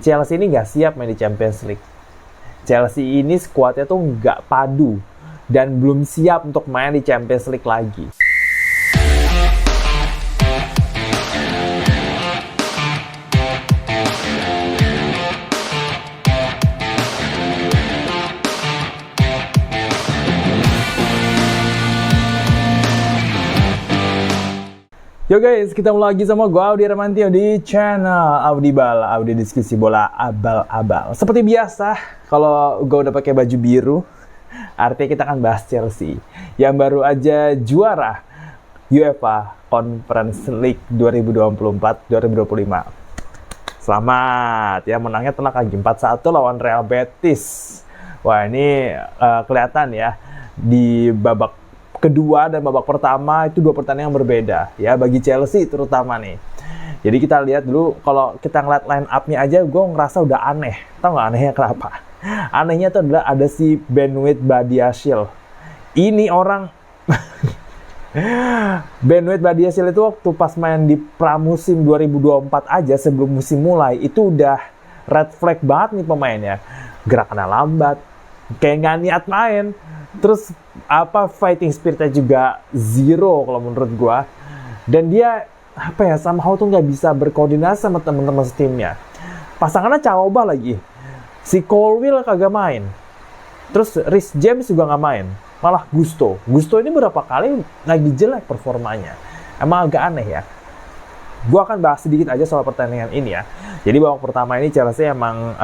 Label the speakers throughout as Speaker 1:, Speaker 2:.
Speaker 1: Chelsea ini nggak siap main di Champions League. Chelsea ini skuadnya tuh nggak padu dan belum siap untuk main di Champions League lagi. Yo guys, ketemu lagi sama gue Audi Ramantio di channel Audi Bala, Audi diskusi bola abal-abal. Seperti biasa, kalau gue udah pakai baju biru, artinya kita akan bahas Chelsea yang baru aja juara UEFA Conference League 2024-2025. Selamat ya, menangnya telak lagi 4-1 lawan Real Betis. Wah, ini kelihatan ya di babak kedua dan babak pertama itu dua pertandingan yang berbeda ya bagi Chelsea terutama nih. Jadi kita lihat dulu, kalau kita ngeliat line up-nya aja gue ngerasa udah aneh. Tahu nggak anehnya kenapa? Anehnya itu adalah ada si Benoit Badiashile. Ini orang Benoit Badiashile itu waktu pas main di pramusim 2024 aja sebelum musim mulai itu udah red flag banget nih pemainnya. Gerakannya lambat, kayak nggak niat main. Terus fighting spiritnya juga zero kalau menurut gua. Dan dia somehow tuh nggak bisa berkoordinasi sama teman-teman timnya. Pasangannya Chalobah lagi. Si Colwill kagak main. Terus Reece James juga nggak main. Malah Gusto ini berapa kali lagi jelek performanya. Emang agak aneh ya. Gua akan bahas sedikit aja soal pertandingan ini ya. Jadi babak pertama ini Chelsea emang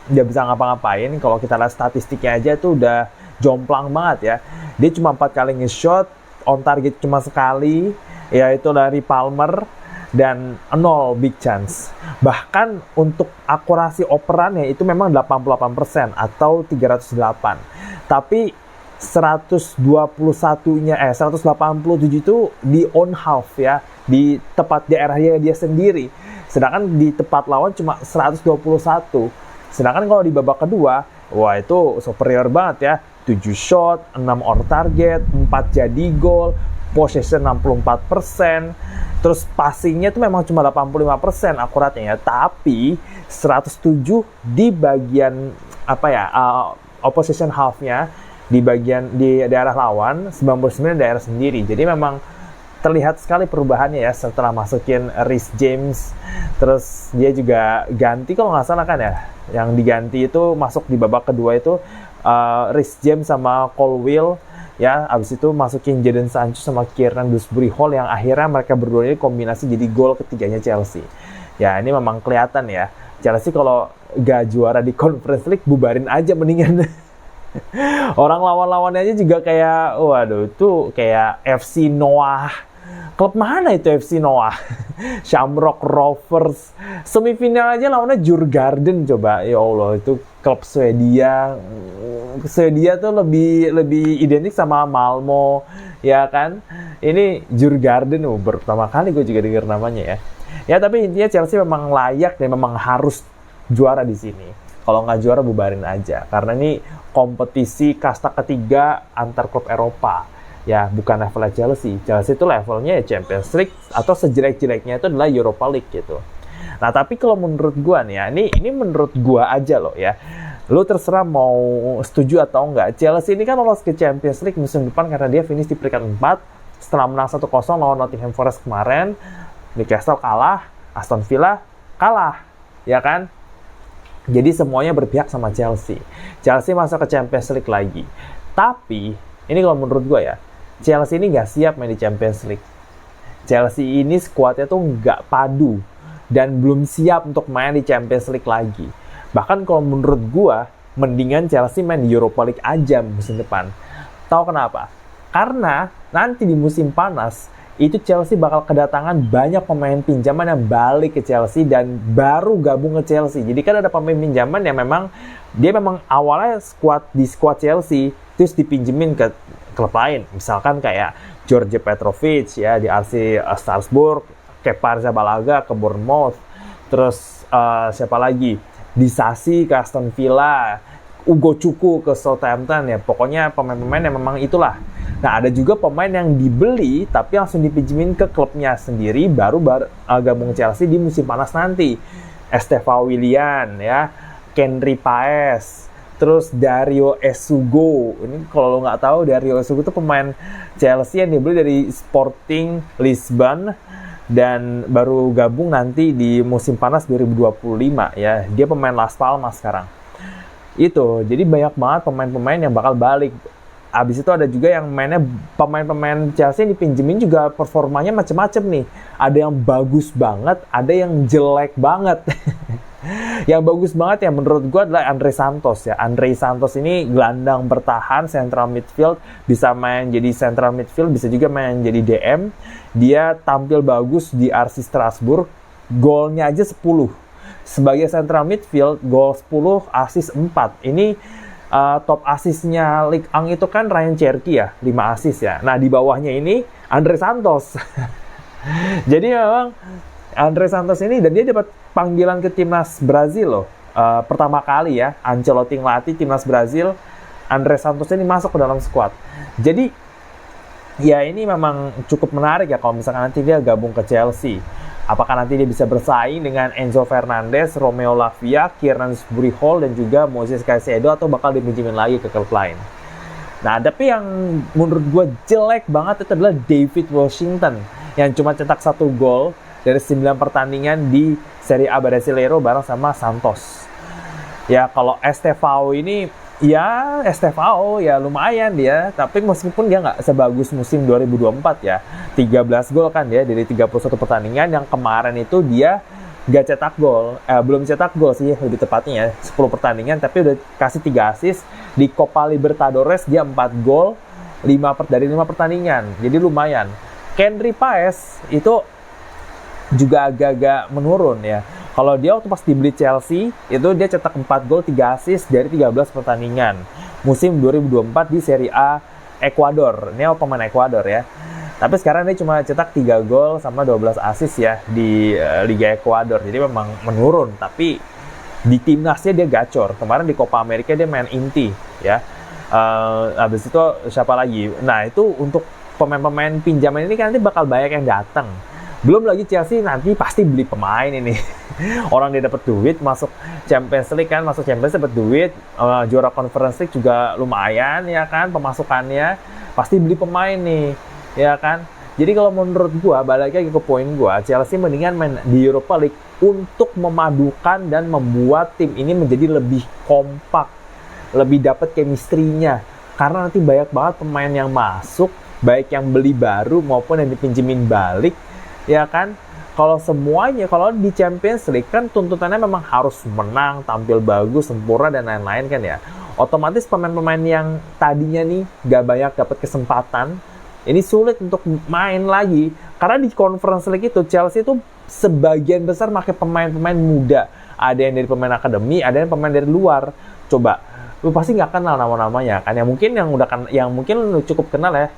Speaker 1: nggak bisa ngapa-ngapain. Kalau kita lihat statistiknya aja tuh udah jomplang banget ya. Dia cuma 4 kali nge-shot, on target cuma sekali, yaitu dari Palmer, dan 0 big chance. Bahkan untuk akurasi operannya itu memang 88% atau 308. Tapi 187 itu di on half ya, di tepat daerahnya dia sendiri. Sedangkan di tempat lawan cuma 121. Sedangkan kalau di babak kedua, wah itu superior banget ya. 7 shot, 6 on target, 4 jadi gol, possession 64%, terus passingnya itu memang cuma 85% akuratnya ya, tapi 107 di bagian opposition half-nya, di daerah lawan, 99 daerah sendiri. Jadi memang terlihat sekali perubahannya ya setelah masukin Reece James. Terus dia juga ganti kalau nggak salah kan ya, yang diganti itu masuk di babak kedua itu Reece James sama Colwill ya, abis itu masukin Jadon Sancho sama Kieran Dewsbury Hall yang akhirnya mereka berdua ini kombinasi jadi gol ketiganya Chelsea. Ya ini memang kelihatan ya, Chelsea kalau gak juara di Conference League bubarin aja mendingan. Orang lawan-lawannya aja juga kayak, waduh itu kayak FC Noah. Klub mana itu FC Noah? Shamrock Rovers. Semifinal aja lawannya Djurgården coba. Ya Allah, itu klub Swedia. Swedia tuh lebih identik sama Malmo, ya kan? Ini Djurgården, pertama kali gue juga dengar namanya ya. Ya tapi intinya Chelsea memang layak dan memang harus juara di sini. Kalau nggak juara bubarin aja, karena ini kompetisi kasta ketiga antar klub Eropa. Ya, bukan levelnya Chelsea. Chelsea itu levelnya ya Champions League, atau sejelek-jeleknya itu adalah Europa League gitu. Nah, tapi kalau menurut gua nih ya, ini menurut gua aja loh ya. Lu terserah mau setuju atau enggak. Chelsea ini kan lolos ke Champions League musim depan karena dia finish di peringkat 4 setelah menang 1-0 lawan Nottingham Forest kemarin. Newcastle kalah, Aston Villa kalah, ya kan? Jadi semuanya berpihak sama Chelsea. Chelsea masuk ke Champions League lagi. Tapi, ini kalau menurut gue ya, Chelsea ini nggak siap main di Champions League. Chelsea ini skuadnya tuh nggak padu dan belum siap untuk main di Champions League lagi. Bahkan kalau menurut gue, mendingan Chelsea main di Europa League aja musim depan. Tahu kenapa? Karena nanti di musim panas, itu Chelsea bakal kedatangan banyak pemain pinjaman yang balik ke Chelsea dan baru gabung ke Chelsea. Jadi kan ada pemain pinjaman yang memang awalnya di squad Chelsea terus dipinjemin ke klub lain. Misalkan kayak George Petrovic ya di RC Salzburg, Kepa Arrizabalaga ke Bournemouth, terus siapa lagi? Disasi ke Aston Villa, Ugo Chukwu ke Southampton ya. Pokoknya pemain-pemain yang memang itulah. Nah, ada juga pemain yang dibeli tapi langsung dipinjemin ke klubnya sendiri baru gabung Chelsea di musim panas nanti. Esteva Willian ya, Kendry Paes, terus Dario Esugo. Ini kalau lo nggak tahu, Dario Esugo itu pemain Chelsea yang dibeli dari Sporting Lisbon dan baru gabung nanti di musim panas 2025 ya. Dia pemain Las Palmas sekarang. Itu, jadi banyak banget pemain-pemain yang bakal balik. Abis itu ada juga yang mainnya pemain-pemain Chelsea yang dipinjemin juga performanya macam-macam nih. Ada yang bagus banget, ada yang jelek banget. Yang bagus banget ya menurut gue adalah Andre Santos ya. Andre Santos ini gelandang bertahan, central midfield, bisa main jadi central midfield, bisa juga main jadi DM. Dia tampil bagus di RC Strasbourg, golnya aja 10. Sebagai central midfield, gol 10, assist 4. Ini top asisnya Ligue 1 itu kan Ryan Cherki ya, 5 asis ya. Nah, di bawahnya ini Andre Santos. Jadi memang Andre Santos ini, dan dia dapat panggilan ke timnas Brazil loh. Pertama kali ya, Ancelotti ngelatih timnas Brazil, Andre Santos ini masuk ke dalam squad. Jadi, ya ini memang cukup menarik ya kalau misalkan nanti dia gabung ke Chelsea. Apakah nanti dia bisa bersaing dengan Enzo Fernandez, Romeo Lavia, Kieran Hall, dan juga Moises Caicedo, atau bakal dipinjemin lagi ke klub lain. Nah, tapi yang menurut gue jelek banget itu adalah David Washington, yang cuma cetak 1 gol dari 9 pertandingan di Serie A Brasileiro bareng sama Santos. Ya, kalau Estevao ini, ya Estevao ya lumayan dia, tapi meskipun dia nggak sebagus musim 2024 ya. 13 gol kan dia dari 31 pertandingan, yang kemarin itu dia nggak cetak gol, belum cetak gol sih lebih tepatnya ya, 10 pertandingan, tapi udah kasih 3 assist. Di Copa Libertadores dia 4 gol, dari 5 pertandingan, jadi lumayan. Kendry Paes itu juga agak-agak menurun ya. Kalau dia waktu pas dibeli Chelsea, itu dia cetak 4 gol, 3 assist dari 13 pertandingan. Musim 2024 di Serie A Ekuador. Ini pemain Ekuador ya. Tapi sekarang dia cuma cetak 3 gol sama 12 assist ya di Liga Ekuador. Jadi memang menurun, tapi di timnasnya dia gacor. Kemarin di Copa America dia main inti ya. Habis itu siapa lagi? Nah, itu untuk pemain-pemain pinjaman ini kan nanti bakal banyak yang datang. Belum lagi Chelsea nanti pasti beli pemain ini. Orang dia dapat duit, masuk Champions League kan, masuk Champions dapat duit, juara Conference League juga lumayan ya kan pemasukannya. Pasti beli pemain nih, ya kan. Jadi kalau menurut gua, balik lagi ke poin gua, Chelsea mendingan main di Europa League untuk memadukan dan membuat tim ini menjadi lebih kompak, lebih dapat chemistry-nya. Karena nanti banyak banget pemain yang masuk, baik yang beli baru maupun yang dipinjemin balik. Ya kan, kalau semuanya, kalau di Champions League kan tuntutannya memang harus menang, tampil bagus, sempurna, dan lain-lain kan ya. Otomatis pemain-pemain yang tadinya nih gak banyak dapat kesempatan, ini sulit untuk main lagi. Karena di Conference League itu, Chelsea itu sebagian besar pakai pemain-pemain muda. Ada yang dari pemain akademi, ada yang pemain dari luar. Coba, lu pasti nggak kenal nama-namanya kan. Yang mungkin lu cukup kenal ya,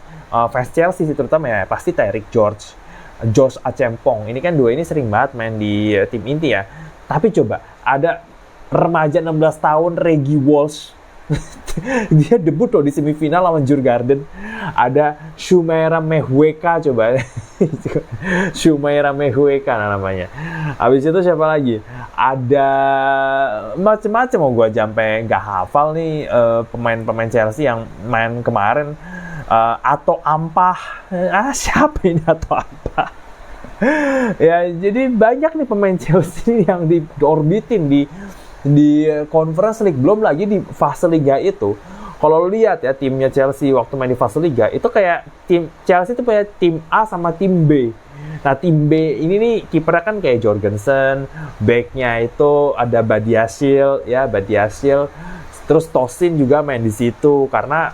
Speaker 1: fans Chelsea sih terutama ya, pasti Tyreek George, Josh Achempong. Ini kan dua ini sering banget main di tim inti ya. Tapi coba, ada remaja 16 tahun Reggie Walsh. Dia debut loh di semifinal lawan Djurgården. Ada Shumaira Mehueka, coba. Shumaira Mehueka namanya. Habis itu siapa lagi? Ada macam-macam, mau gue sampai nggak hafal nih pemain-pemain Chelsea yang main kemarin. Atau Ampah, siapa ini Atau Ampah? Ya, jadi banyak nih pemain Chelsea yang diorbitin di Conference League. Belum lagi di fase liga itu. Kalau lihat ya timnya Chelsea waktu main di fase liga itu kayak tim Chelsea itu punya tim A sama tim B. Nah, tim B ini nih kipernya kan kayak Jorgensen, backnya itu ada Badiashile ya, terus Tosin juga main di situ karena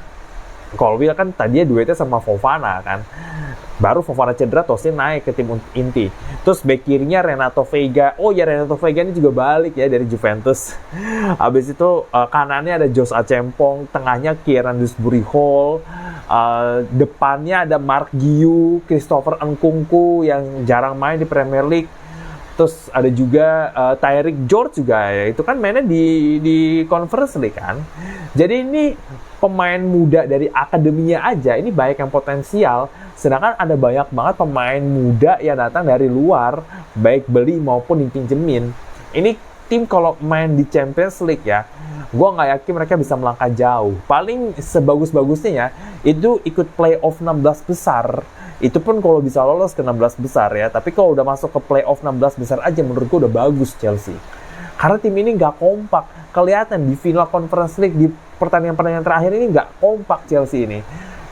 Speaker 1: Colwill kan tadinya duetnya sama Fofana kan. Baru Fofana cedera, Tosin naik ke tim inti. Terus back kirinya Renato Veiga. Oh ya, Renato Veiga ini juga balik ya dari Juventus. Habis itu kanannya ada Josh Achempong, tengahnya Kieran Hall, depannya ada Mark Guiu, Christopher Nkunku yang jarang main di Premier League. Terus ada juga Tyreek George juga ya. Itu kan mainnya di Conference League kan. Jadi ini pemain muda dari akademinya aja ini banyak yang potensial, sedangkan ada banyak banget pemain muda yang datang dari luar, baik beli maupun dipinjemin. Ini tim kalau main di Champions League ya, gue nggak yakin mereka bisa melangkah jauh. Paling sebagus-bagusnya ya, itu ikut playoff 16 besar. Itu pun kalau bisa lolos ke 16 besar ya. Tapi kalau udah masuk ke playoff 16 besar aja, menurut gue udah bagus Chelsea. Karena tim ini nggak kompak. Kelihatan di final Conference League, di pertandingan-pertandingan terakhir ini nggak kompak Chelsea ini.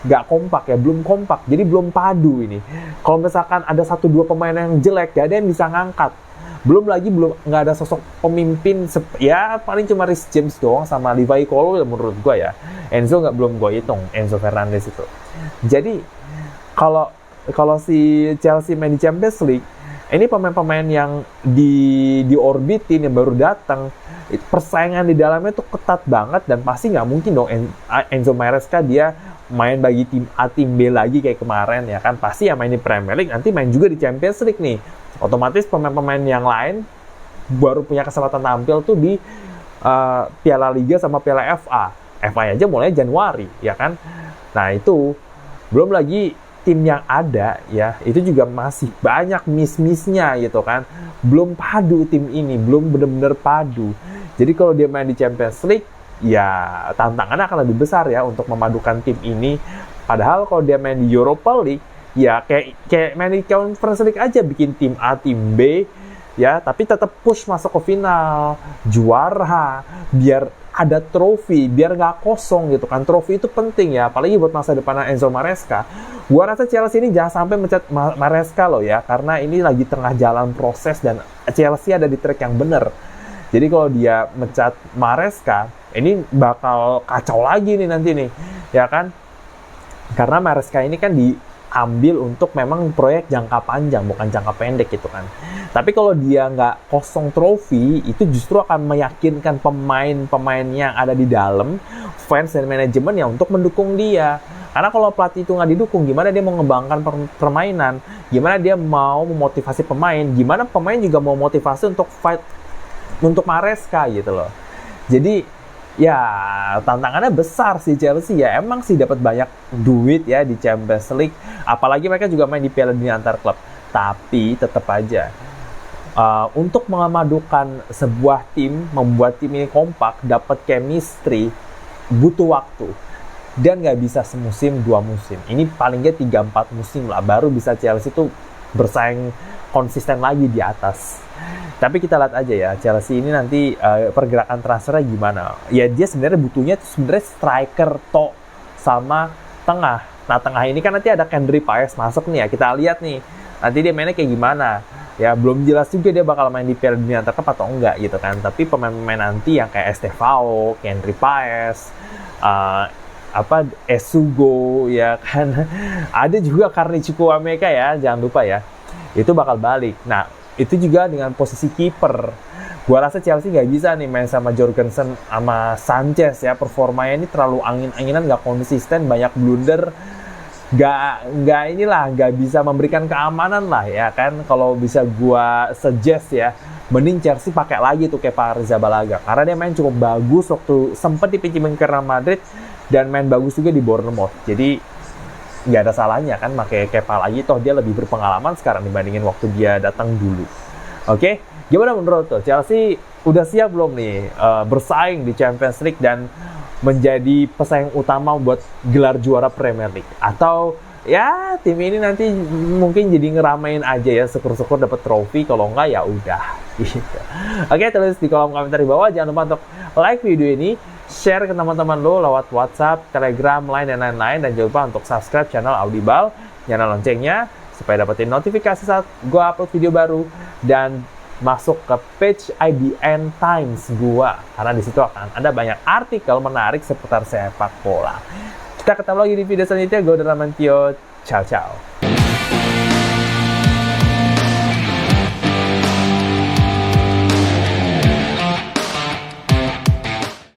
Speaker 1: Nggak kompak ya, belum kompak. Jadi belum padu ini. Kalau misalkan ada 1-2 pemain yang jelek, gak ada yang bisa ngangkat. Belum lagi nggak ada sosok pemimpin, ya paling cuma Reece James doang sama Levi Colwill menurut gue ya. Enzo belum gue hitung, Enzo Fernandez itu. Jadi kalau si Chelsea main di Champions League, ini pemain-pemain yang diorbitin yang baru datang, persaingan di dalamnya tuh ketat banget dan pasti nggak mungkin dong Enzo Maresca dia main bagi tim A, tim B lagi kayak kemarin ya kan. Pasti ya main di Premier League, nanti main juga di Champions League nih. Otomatis pemain-pemain yang lain baru punya kesempatan tampil tuh di Piala Liga sama Piala FA. FA aja mulai Januari ya kan. Nah itu belum lagi tim yang ada ya, itu juga masih banyak miss-missnya gitu kan. Belum padu tim ini, belum benar-benar padu. Jadi kalau dia main di Champions League, ya tantangannya akan lebih besar ya untuk memadukan tim ini. Padahal kalau dia main di Europa League, ya kayak main di Conference League aja, bikin tim A, tim B, ya tapi tetap push masuk ke final, juara, biar ada trofi, biar nggak kosong gitu kan. Trofi itu penting ya, apalagi buat masa depan Enzo Maresca. Gua rasa Chelsea ini jangan sampai mencat Maresca loh ya, karena ini lagi tengah jalan proses dan Chelsea ada di track yang bener. Jadi kalau dia mencat Maresca, ini bakal kacau lagi nih nanti nih, ya kan? Karena Maresca ini kan diambil untuk memang proyek jangka panjang, bukan jangka pendek gitu kan. Tapi kalau dia nggak kosong trofi, itu justru akan meyakinkan pemain-pemain yang ada di dalam, fans dan manajemen ya untuk mendukung dia. Karena kalau pelatih itu nggak didukung, gimana dia mau mengembangkan permainan, gimana dia mau memotivasi pemain, gimana pemain juga mau motivasi untuk fight untuk Maresca gitu loh. Jadi ya tantangannya besar sih Chelsea ya. Emang sih dapat banyak duit ya di Champions League, apalagi mereka juga main di Piala Dunia antar klub. Tapi tetap aja untuk memadukan sebuah tim, membuat tim ini kompak, dapat chemistry, butuh waktu. Dan nggak bisa semusim, 2 musim. Ini paling nggak 3-4 musim lah, baru bisa Chelsea tuh bersaing konsisten lagi di atas. Tapi kita lihat aja ya, Chelsea ini nanti pergerakan transfernya gimana. Ya dia sebenarnya butuhnya tuh sebenarnya striker sama tengah. Nah tengah ini kan nanti ada Kendry Paes masuk nih ya, kita lihat nih. Nanti dia mainnya kayak gimana. Ya belum jelas juga dia bakal main di Piala Dunia antar klub atau enggak gitu kan. Tapi pemain-pemain nanti yang kayak Estevao, Kendry Paes, Esugo ya kan. Ada juga Carney Chukwuemeka ya, jangan lupa ya. Itu bakal balik. Nah, itu juga dengan posisi kiper. Gua rasa Chelsea nggak bisa nih main sama Jorgensen sama Sanchez ya. Performanya ini terlalu angin-anginan, nggak konsisten, banyak blunder. Nggak bisa memberikan keamanan lah ya kan. Kalau bisa gua suggest ya, mending Chelsea pakai lagi tuh Kepa Arrizabalaga. Karena dia main cukup bagus waktu sempat dipinjemin ke Real Madrid dan main bagus juga di Bournemouth. Jadi nggak ada salahnya kan pakai Kepa lagi, toh dia lebih berpengalaman sekarang dibandingin waktu dia datang dulu. Oke, gimana menurut lo? Chelsea udah siap belum nih bersaing di Champions League dan menjadi pesaing utama buat gelar juara Premier League? Atau ya tim ini nanti mungkin jadi ngeramein aja ya, syukur-syukur dapat trofi, kalau enggak ya udah gitu. Oke, tulis di kolom komentar di bawah. Jangan lupa untuk like video ini, share ke teman-teman lo lewat WhatsApp, Telegram, Line, dan lain-lain. Dan jangan lupa untuk subscribe channel Audible, nyalain loncengnya supaya dapetin notifikasi saat gue upload video baru. Dan masuk ke page IBN Times gua, karena di situ akan ada banyak artikel menarik seputar sepak bola. Kita ketemu lagi di video selanjutnya. Gue Ramantio, ciao ciao.